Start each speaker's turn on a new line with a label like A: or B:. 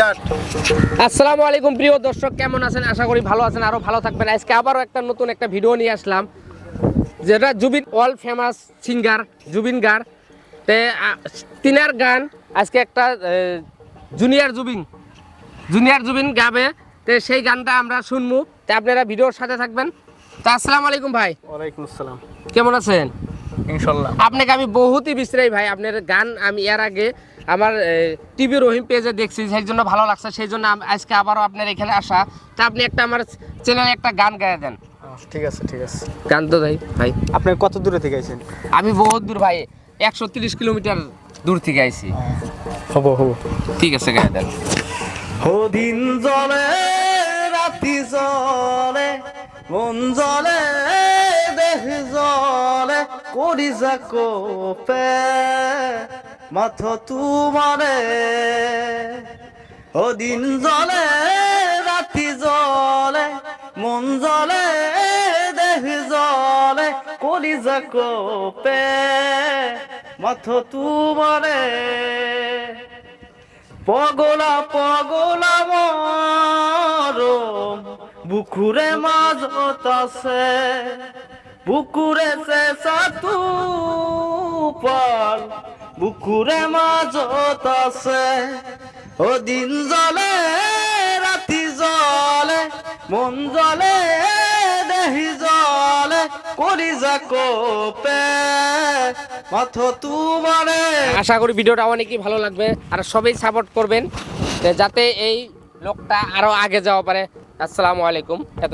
A: Start.
B: আসসালামু আলাইকুম প্রিয় দর্শক, কেমন আছেন? আশা করি ভালো আছেন, আরো ভালো থাকবেন। আজকে আবারও একটা নতুন একটা ভিডিও নিয়ে আসলাম, যেটা Zubeen world famous singer Zubeen গার তে তিনার গান আজকে একটা জুনিয়র জুবিন গাবে। তে সেই গানটা আমরা শুনবো, তে আপনারা ভিডিওর সাথে থাকবেন। তা আসসালামু আলাইকুম ভাই।
A: ওয়ালাইকুম আসসালাম।
B: কেমন আছেন?
A: ইনশাআল্লাহ।
B: আপনাকে আমি বহুতই বিশ্রাই ভাই, আপনার গান আমি এর আগে আমার টিভি রহিম পেজে দেখছি, সেই জন্য ভালো লাগছে, সেই জন্য আজকে আবারও আপনার এখানে আসা। তা আপনি একটা আমার চ্যানেলে একটা গান গায়ে দেন।
A: ঠিক আছে ঠিক আছে।
B: গান তো ভাই ভাই
A: আপনি কত দূরে থেকে আইছেন?
B: আমি বহুত দূর ভাই, 130 কিলোমিটার দূর থেকে আইছি।
A: হবো।
B: ঠিক আছে, গায়ে দেন।
A: ও দিন জলে রাতি জলে মন জলে দেহ জলে করি যাকো পে মাথ তুমারে। ও দিন জলে রাতি জলে মন জলে দেহ জলে করি যাকো পে মাথ তুমারে। পগলা পগলা মরম বুকুরে মাজত আছে, বুকুরে সে সাতু পাল বুকুরে মাজত আছে। ও দিন জলে রাতি জলে মন জলে দেহি জলে করি যাকো পে মাথ তুমারে।
B: আশা করি ভিডিওটা অনেকই ভালো লাগবে, আর সবাই সাপোর্ট করবেন যাতে এই লোকটা আরো আগে যাওয়া পারে। আসসালামু আলাইকুম।